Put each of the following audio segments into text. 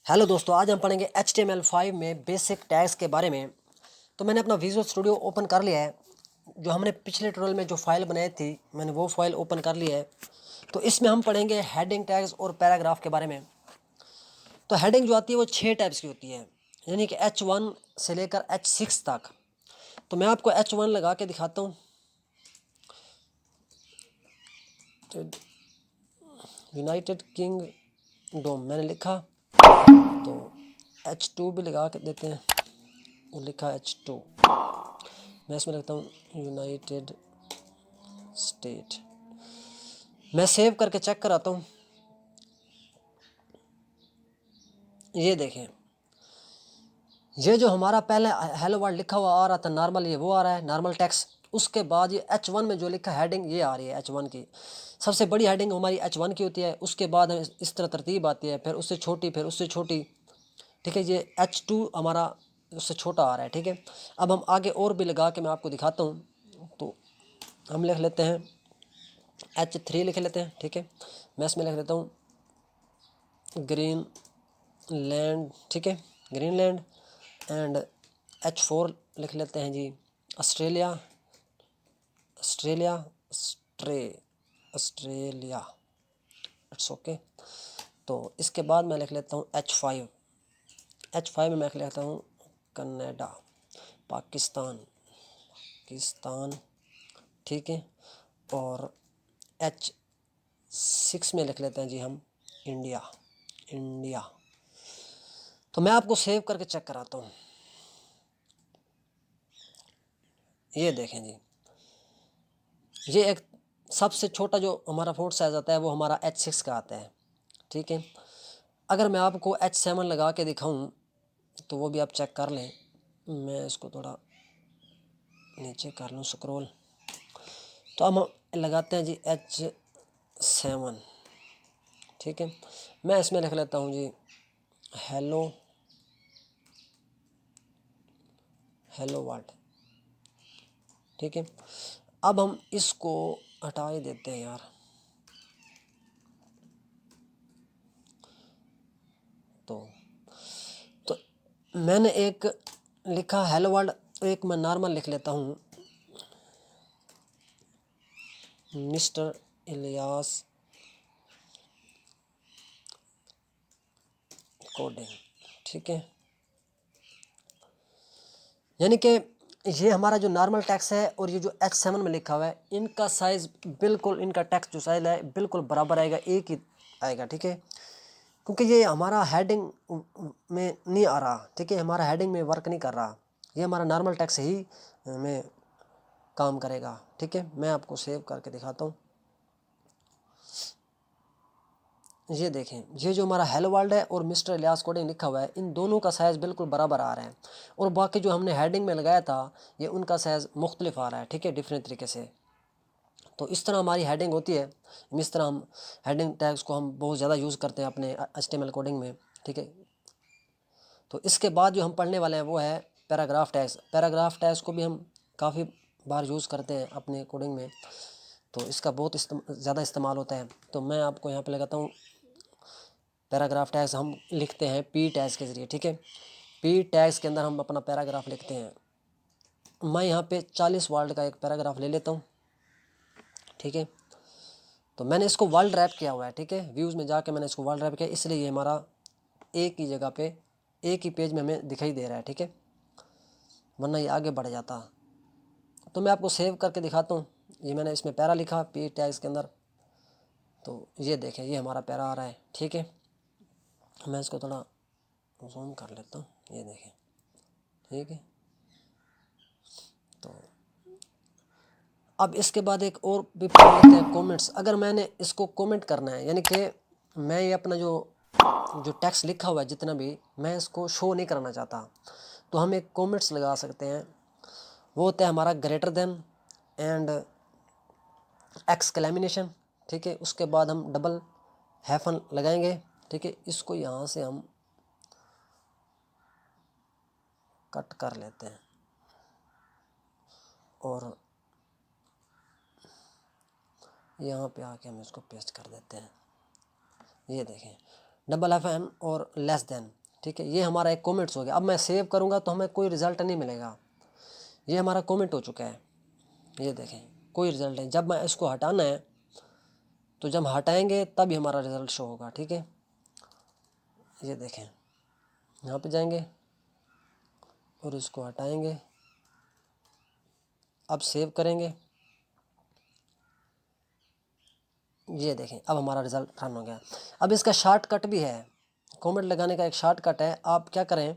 Hello दोस्तों, आज हम पढ़ेंगे HTML5 में बेसिक टैग्स के बारे में। तो मैंने अपना विजुअल स्टूडियो ओपन कर लिया है। जो हमने पिछले ट्यूटोरियल में जो फाइल बनाई थी मैंने वो फाइल ओपन कर ली है। तो इसमें हम पढ़ेंगे हेडिंग टैग्स और पैराग्राफ के बारे में। तो हेडिंग जो आती है वो 6 टाइप्स की होती है, यानी कि H1 से लेकर H6 तक। तो मैं आपको H1 लगा के दिखाता हूँ। यूनाइटेड किंगडम मैंने लिखा, तो H2 भी लगा के देते हैं, वो लिखा H2। मैं इसमें लिखता हूँ यूनाइटेड स्टेट। मैं सेव करके चेक कराता हूँ। ये देखें, ये जो हमारा पहले हेलो वर्ल्ड लिखा हुआ आ रहा था नॉर्मल, ये वो आ रहा है नॉर्मल टेक्स्ट। उसके बाद ये H1 में जो लिखा हेडिंग ये आ रही है H1 की। सबसे बड़ी हेडिंग हमारी H1 की होती है। उसके बाद इस तरह तरतीब आती है, फिर उससे छोटी, फिर उससे छोटी। ठीक है, ये H2 हमारा उससे छोटा आ रहा है। ठीक है, अब हम आगे और भी लगा के मैं आपको दिखाता हूँ। तो हम लिख लेते हैं H3 लिख लेते हैं। ठीक है, मैं इसमें लिख लेता हूँ ग्रीन लैंड। ठीक है, ग्रीन लैंड। एंड H4 लिख लेते हैं जी Australia, Australia, Australia. It's okay. तो इसके बाद मैं लिख लेता हूँ H5। H5 में मैं लिख लेता हूँ कनाडा, पाकिस्तान, पाकिस्तान। ठीक है, और H6 में लिख लेते हैं जी हम इंडिया, इंडिया। तो मैं आपको सेव करके चेक कराता हूँ। ये देखें जी, ये एक सबसे छोटा जो हमारा फ़ॉन्ट साइज़ आता है वो हमारा H6 का आता है। ठीक है, अगर मैं आपको H7 लगा के दिखाऊं तो वो भी आप चेक कर लें। मैं इसको थोड़ा नीचे कर लूँ स्क्रॉल। तो हम लगाते हैं जी H7। ठीक है, मैं इसमें लिख लेता हूँ जी हेलो, हेलो वर्ल्ड। ठीक है, अब हम इसको हटा ही देते हैं यार। तो मैंने एक लिखा हेलो वर्ल्ड, एक मैं नॉर्मल लिख लेता हूँ मिस्टर इलियास कोडिंग। ठीक है, यानी कि ये हमारा जो नॉर्मल टेक्स्ट है और ये जो H7 में लिखा हुआ है, इनका साइज़ बिल्कुल, इनका टेक्स्ट जो साइज है बिल्कुल बराबर आएगा, एक ही आएगा। ठीक है, क्योंकि ये हमारा हेडिंग में नहीं आ रहा। ठीक है, हमारा हेडिंग में वर्क नहीं कर रहा, ये हमारा नॉर्मल टेक्स्ट ही में काम करेगा। ठीक है, मैं आपको सेव करके दिखाता हूँ। ये देखें, ये जो हमारा हेलो वर्ल्ड है और मिस्टर इलियास कोडिंग लिखा हुआ है, इन दोनों का साइज़ बिल्कुल बराबर आ रहा है। और बाकी जो हमने हेडिंग में लगाया था ये उनका साइज़ मुख्तलिफ आ रहा है। ठीक है, डिफरेंट तरीके से। तो इस तरह हमारी हेडिंग होती है। इस तरह हम हेडिंग टैग्स को हम बहुत ज़्यादा यूज़ करते हैं अपने HTML कोडिंग में। ठीक है, तो इसके बाद जो हम पढ़ने वाले हैं वो है पैराग्राफ टैग्स। पैराग्राफ टैग्स को भी हम काफ़ी बार यूज़ करते हैं अपने कोडिंग में, तो इसका बहुत ज़्यादा इस्तेमाल होता है। तो मैं आपको यहाँ पे लगाता हूँ पैराग्राफ टैग्स हम लिखते हैं P टैग्स के ज़रिए। ठीक है, P टैग्स के अंदर हम अपना पैराग्राफ लिखते हैं। मैं यहाँ पे 40 वर्ड का एक पैराग्राफ ले लेता हूँ। ठीक है, तो मैंने इसको वर्ल्ड रैप किया हुआ है। ठीक है, व्यूज़ में जाके मैंने इसको वर्ल्ड रैप किया, इसलिए ये हमारा एक ही जगह पे एक ही पेज में हमें दिखाई दे रहा है। ठीक है, वरना ये आगे बढ़ जाता। तो मैं आपको सेव करके दिखाता हूँ। ये मैंने इसमें पैरा लिखा P टैग्स के अंदर, तो ये देखें ये हमारा पैरा आ रहा है। ठीक है, मैं इसको थोड़ा जूम कर लेता हूँ, ये देखें। ठीक है, तो अब इसके बाद एक और भी पढ़ लेते हैं कमेंट्स। अगर मैंने इसको कमेंट करना है, यानी कि मैं ये अपना जो टेक्स्ट लिखा हुआ है जितना भी, मैं इसको शो नहीं करना चाहता, तो हम एक कमेंट्स लगा सकते हैं। वो होता है हमारा ग्रेटर देन एंड एक्सक्लेमिनेशन। ठीक है, उसके बाद हम डबल हैफन लगाएंगे। ठीक है, इसको यहाँ से हम कट कर लेते हैं और यहाँ पे आके हम इसको पेस्ट कर देते हैं। ये देखें, डबल हैफन और लेस देन। ठीक है, ये हमारा एक कमेंट्स हो गया। अब मैं सेव करूँगा तो हमें कोई रिज़ल्ट नहीं मिलेगा, ये हमारा कमेंट हो चुका है। ये देखें कोई रिज़ल्ट नहीं। जब मैं इसको हटाना है तो जब हटाएंगे तभी हमारा रिज़ल्ट शो होगा। ठीक है, ये देखें यहाँ पे जाएंगे और इसको हटाएंगे, अब सेव करेंगे, ये देखें अब हमारा रिज़ल्ट रन हो गया। अब इसका शॉर्टकट भी है, कमेंट लगाने का एक शॉर्टकट है। आप क्या करें,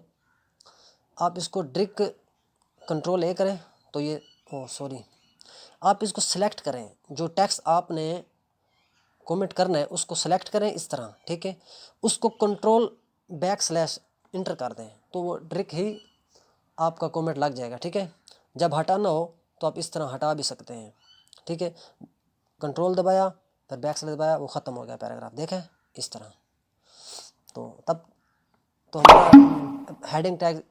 आप इसको ड्रिक कंट्रोल ए करें तो ये सॉरी, आप इसको सिलेक्ट करें, जो टेक्स्ट आपने कमेंट करना है उसको सेलेक्ट करें इस तरह। ठीक है, उसको कंट्रोल बैक स्लैश इंटर कर दें तो वो ड्रिक ही आपका कमेंट लग जाएगा। ठीक है, जब हटाना हो तो आप इस तरह हटा भी सकते हैं। ठीक है, कंट्रोल दबाया फिर बैक स्लैश दबाया, वो ख़त्म हो गया पैराग्राफ। देखें इस तरह। तो तब तो हमारा हेडिंग टैग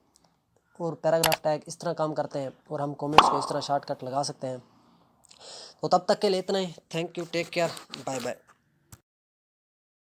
और पैराग्राफ टैग इस तरह काम करते हैं और हम कमेंट्स को इस तरह शॉर्टकट लगा सकते हैं। तो तब तक के लिए इतना ही। Thank you, take care, bye bye.